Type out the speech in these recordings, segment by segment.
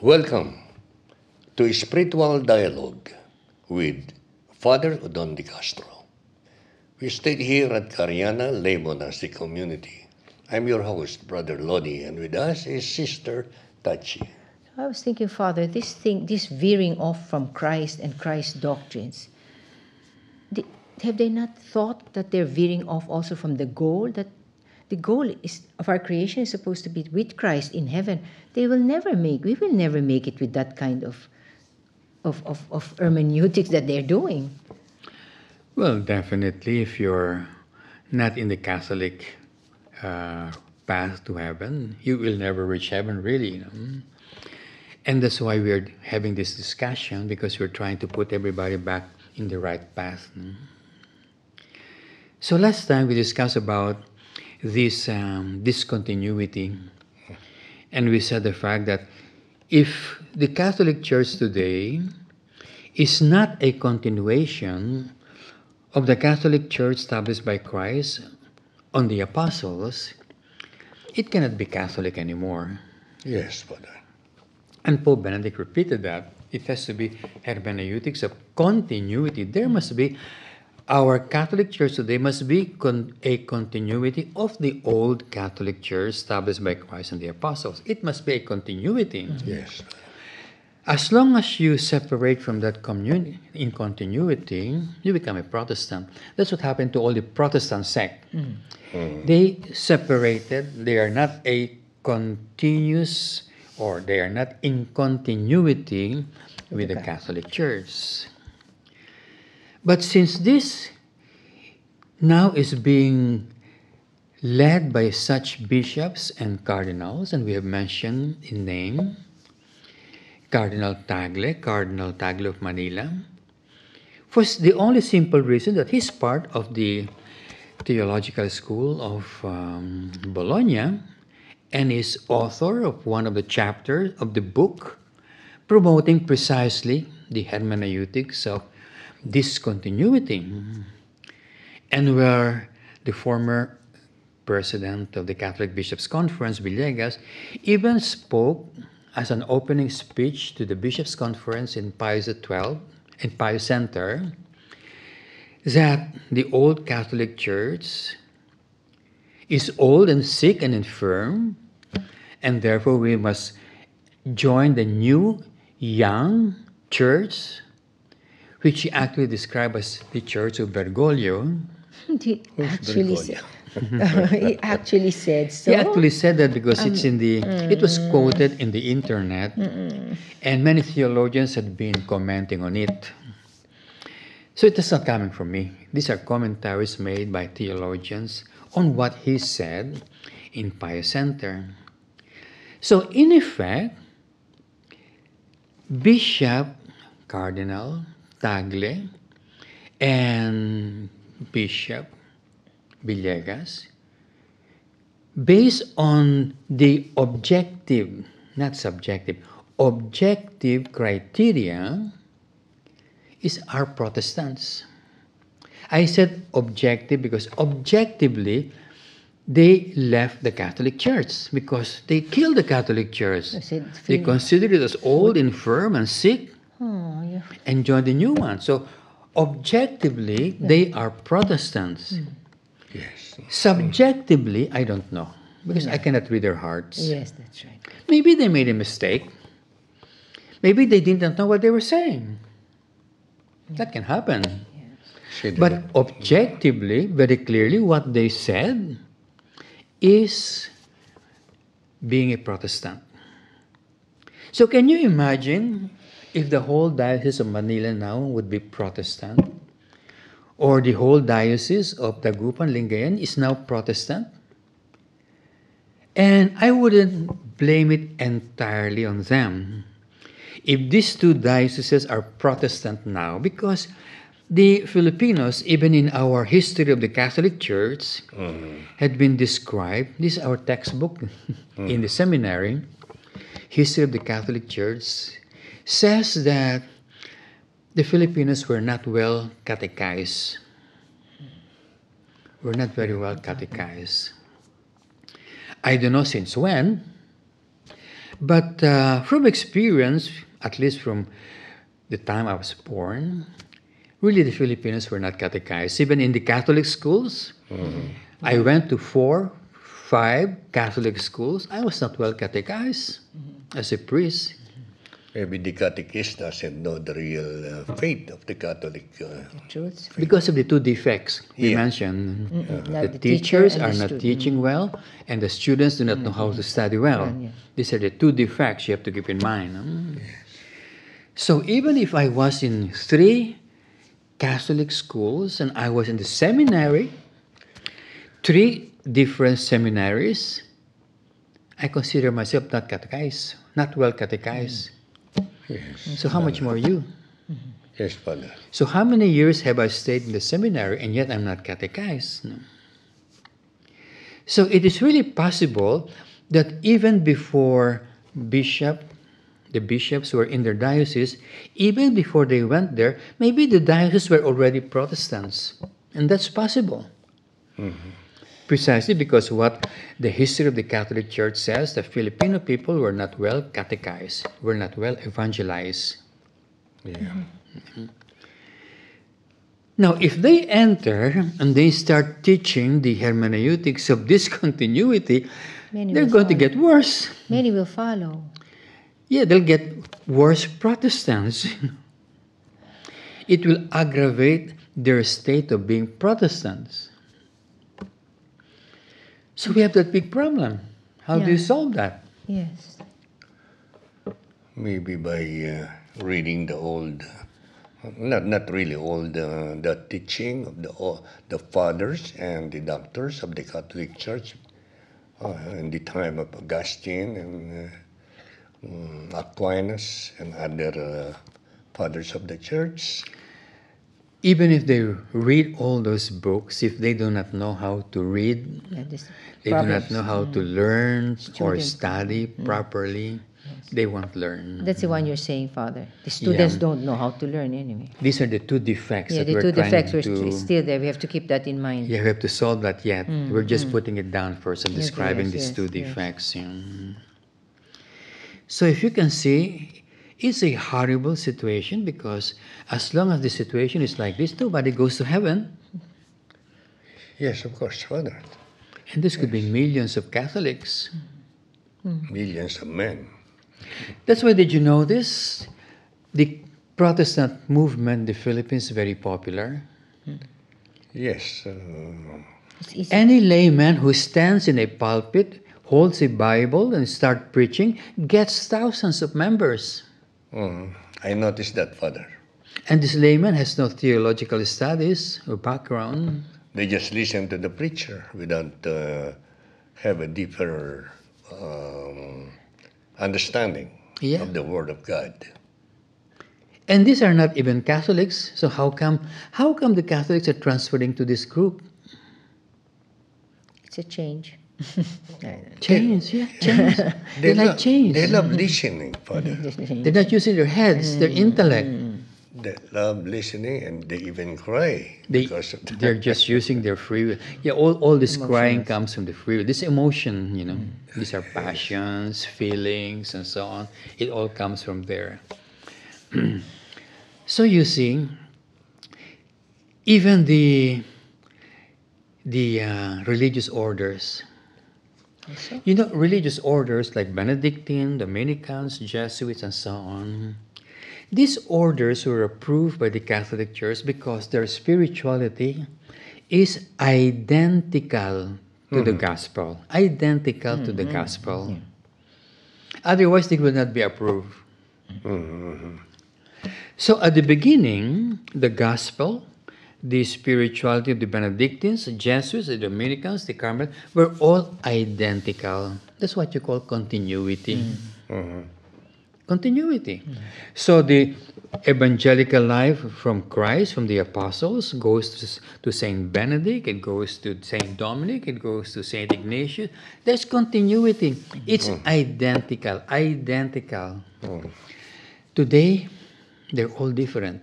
Welcome to Spiritual Dialogue with Father Odon de Castro. We stayed here at Cariana Lay Monastic Community. I'm your host, Brother Lodi, and with us is Sister Tachi. I was thinking, Father, this veering off from Christ and Christ's doctrines, di- have they not thought that they're veering off also from the goal? That the goal of our creation is supposed to be with Christ in heaven. We will never make it with that kind of hermeneutics that they're doing. Well, definitely, if you're not in the Catholic path to heaven, you will never reach heaven, really. And that's why we're having this discussion, because we're trying to put everybody back in the right path. So last time we discussed about this discontinuity, and we said the fact that if the Catholic Church today is not a continuation of the Catholic Church established by Christ on the apostles, it cannot be Catholic anymore. Yes, Father. And Pope Benedict repeated that. It has to be hermeneutics of continuity. There must be, our Catholic Church today must be a continuity of the old Catholic Church established by Christ and the apostles. It must be a continuity. Yes. As long as you separate from that community in continuity, you become a Protestant. That's what happened to all the Protestant sect. They separated. They are not a continuous, or they are not in continuity with the Catholic Church. But since this now is being led by such bishops and cardinals, and we have mentioned in name, Cardinal Tagle of Manila, for the only simple reason that he's part of the theological school of Bologna, and is author of one of the chapters of the book promoting precisely the hermeneutics of discontinuity, and where the former president of the Catholic Bishops' Conference, Villegas, even spoke as an opening speech to the Bishops' Conference in Pius XII, in Pius Center, that the old Catholic Church is old and sick and infirm, and therefore we must join the new, young church, which he actually described as the Church of Bergoglio. He actually said so. He actually said that because it's in the, it was quoted in the internet, and many theologians had been commenting on it. So it is not coming from me. These are commentaries made by theologians on what he said in Pius Center. So in effect, Bishop Cardinal Tagle and Bishop Villegas, based on the objective, not subjective, objective criteria, are Protestants. I said objective because objectively they left the Catholic Church because they killed the Catholic Church. They considered it as old, infirm, and sick, and joined the new one. So objectively, they are Protestants. Yes. Subjectively, I don't know, because I cannot read their hearts. Yes, that's right. Maybe they made a mistake. Maybe they didn't know what they were saying. That can happen. But objectively, very clearly, what they said is being a Protestant. So can you imagine if the whole Diocese of Manila now would be Protestant, or the whole Diocese of Dagupan, Lingayen is now Protestant? And I wouldn't blame it entirely on them if these two dioceses are Protestant now, because the Filipinos, even in our history of the Catholic Church, had been described. This is our textbook in the seminary. History of the Catholic Church says that the Filipinos were not well catechized. Were not very well catechized. I don't know since when, But from experience, at least from the time I was born, really the Filipinos were not catechized. Even in the Catholic schools, I went to 4, 5 Catholic schools. I was not well catechized as a priest. Maybe the catechist doesn't know the real faith of the Catholic. Truths. Because of the two defects we Yeah. mentioned. Not The teacher teachers and are the not student. teaching well, and the students do not know how to study well. Yeah. These are the two defects you have to keep in mind. So even if I was in 3 Catholic schools and I was in the seminary, 3 different seminaries, I consider myself not catechized, not well catechized. Yes. So how much more you? Yes, Father. So how many years have I stayed in the seminary and yet I'm not catechized? No. So it is really possible that even before the bishops were in their diocese, even before they went there, maybe the dioceses were already Protestants. And that's possible. Precisely because what the history of the Catholic Church says, the Filipino people were not well catechized, were not well evangelized. Yeah. Now, if they enter and they start teaching the hermeneutics of discontinuity, Many they're will going to follow. get worse. Many will follow. Yeah, they'll get worse Protestants. It will aggravate their state of being Protestants. So we have that big problem. How do you Yeah. solve that? Yes. Maybe by reading the old, not really old, the teaching of the fathers and the doctors of the Catholic Church in the time of Augustine and Aquinas and other fathers of the Church. Even if they read all those books, if they do not know how to read, Yeah, this they do not Proverbs. know how to learn or Students. study properly, they won't learn. That's the one you're saying, Father. The students Yeah. don't know how to learn anyway. These are the 2 defects Yeah, that the we're two trying defects were to... still there. We have to keep that in mind. Yeah, we have to solve that yet. We're just putting it down first and Yes, describing yes, these yes, 2 yes. defects. Yeah. So if you can see, it's a horrible situation because as long as the situation is like this, nobody goes to heaven. Yes, of course, Father. And this could be millions of Catholics. Millions of men. That's why, did you know this? The Protestant movement in the Philippines is very popular. Yes. It's easy. Any layman who stands in a pulpit, holds a Bible, and start preaching gets thousands of members. I noticed that, Father. And this layman has no theological studies or background. They just listen to the preacher without have a deeper understanding Yeah. of the Word of God. And these are not even Catholics. So how come the Catholics are transferring to this group? It's a change. Change, yeah, change. They like change. They love listening, Father. They're not using their heads, their intellect. They love listening and they even cry because of They're just using their free will. Yeah, all this crying comes from the free will. This emotion, these are passions, feelings, and so on. It all comes from there. So you see, even the religious orders, religious orders like Benedictine, Dominicans, Jesuits, and so on, these orders were approved by the Catholic Church because their spirituality is identical to the gospel. Identical to the gospel. Otherwise, they will not be approved. So at the beginning, the gospel, the spirituality of the Benedictines, the Jesuits, the Dominicans, the Carmelites were all identical. That's what you call continuity. Continuity. So the evangelical life from Christ, from the apostles, goes to Saint Benedict, it goes to Saint Dominic, it goes to Saint Ignatius. There's continuity. It's identical. Today, they're all different.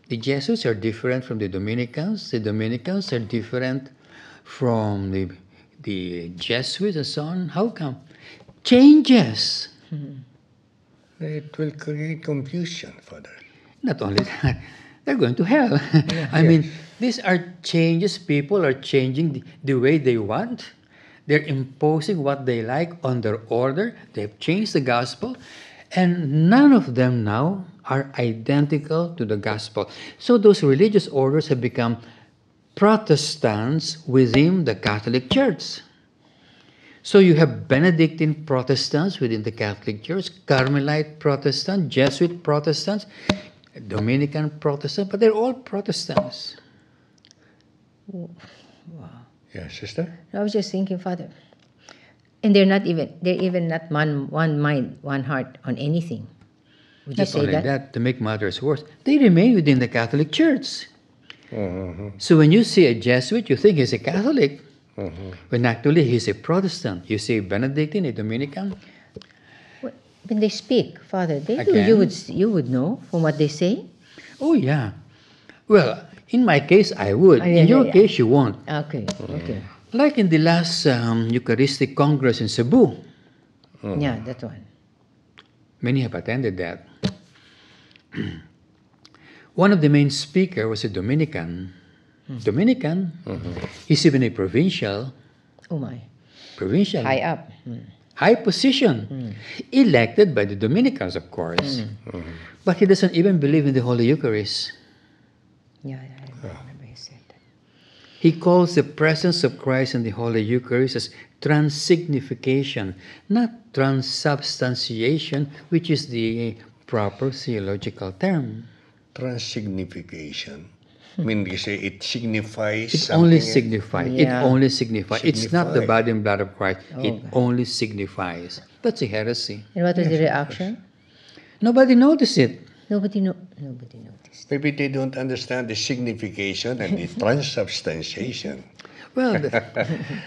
The Jesuits are different from the Dominicans. The Dominicans are different from the Jesuits and so on. How come? changes. It will create confusion, Father. Not only that, they're going to hell. I mean, these are changes. People are changing the way they want. They're imposing what they like on their order. They've changed the gospel. And none of them now are identical to the gospel. So those religious orders have become Protestants within the Catholic Church. So you have Benedictine Protestants within the Catholic Church, Carmelite Protestant, Jesuit Protestants, Dominican Protestant, but they're all Protestants. Yeah, sister? I was just thinking, Father, and they're even not one mind, one heart on anything. Would you Not say only that? that, to make matters worse, they remain within the Catholic Church. So when you see a Jesuit, you think he's a Catholic, when actually he's a Protestant. You see Benedictine, a Dominican. When they speak, Father, they do. Again? You would know from what they say. Oh yeah. Well, in my case, I would. Yeah, In your yeah. case, you won't. Okay, okay. Like in the last Eucharistic Congress in Cebu, Yeah, that one. many have attended that. One of the main speakers was a Dominican. Dominican. He's even a provincial. Oh my, Provincial. high up. High position. Elected by the Dominicans, of course. But he doesn't even believe in the Holy Eucharist. Yeah, I remember he said that. He calls the presence of Christ in the Holy Eucharist as transsignification, not transubstantiation, which is the proper theological term. Transsignification. I mean, you say it signifies It something. only signifies. It Yeah. only signifies. It's not the Signify. body and blood of Christ. It Okay. only signifies. That's a heresy. And what was the reaction? Nobody noticed it. Nobody noticed. Maybe they don't understand the signification and the transubstantiation. Well,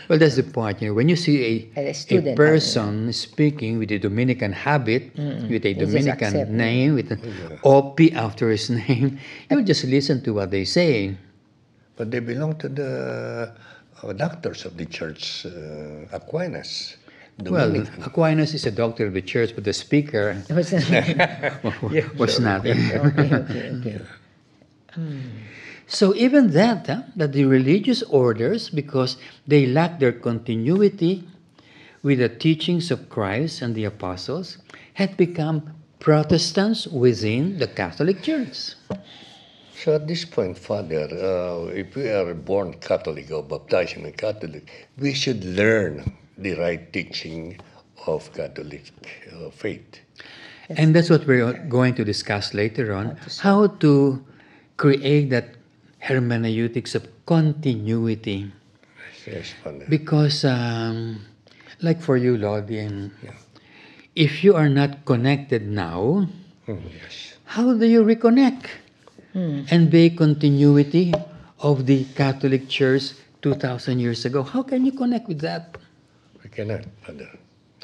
well, that's the point. When you see A a student, person speaking with a Dominican habit, with a You just Dominican accept. name, with an OP after his name, you just listen to what they say. But they belong to the doctors of the church, Aquinas. Well, Dominican. Aquinas is a doctor of the church, but the speaker It was was not. okay. So even that the religious orders, because they lack their continuity with the teachings of Christ and the apostles, had become Protestants within the Catholic Church. So at this point, Father, if we are born Catholic or baptized in a Catholic, we should learn the right teaching of Catholic faith. And that's what we're going to discuss later on, how to create that hermeneutics of continuity. Yes, Father. Because, like for you, Lord, if you are not connected now, Yes. how do you reconnect and be continuity of the Catholic Church 2,000 years ago? How can you connect with that? We cannot, Father.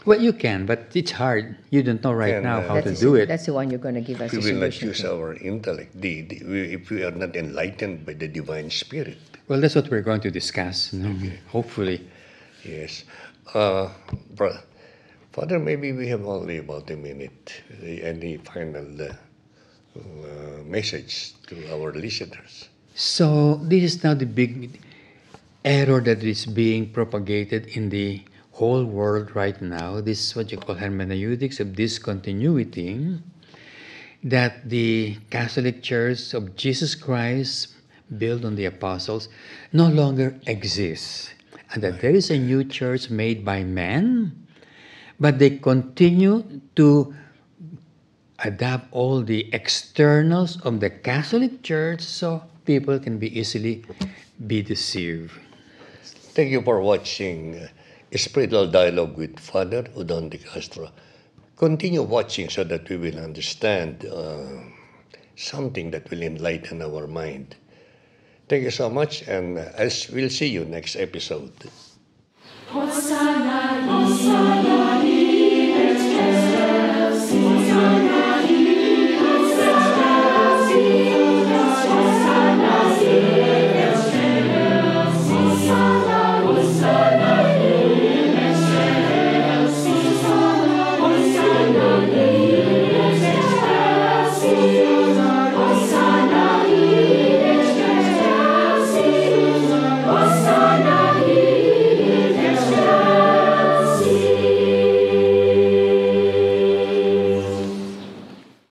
Well, you can, but it's hard. You don't know right And, now how to That's do it. That's the one you're going to give us. We a will not solution use to. our intellect if we are not enlightened by the divine spirit. Well, that's what we're going to discuss, hopefully. Yes. Father, maybe we have only about a minute. Any final message to our listeners? So this is now the big error that is being propagated in the whole world right now. This is what you call hermeneutics of discontinuity, that the Catholic Church of Jesus Christ, built on the apostles, no longer exists. And that there is a new church made by men, but they continue to adapt all the externals of the Catholic Church so people can be easily be deceived. Thank you for watching Spiritual Dialogue with Father Udon de Castro. Continue watching so that we will understand something that will enlighten our mind. Thank you so much, and we'll see you next episode. Hosanna, Hosanna.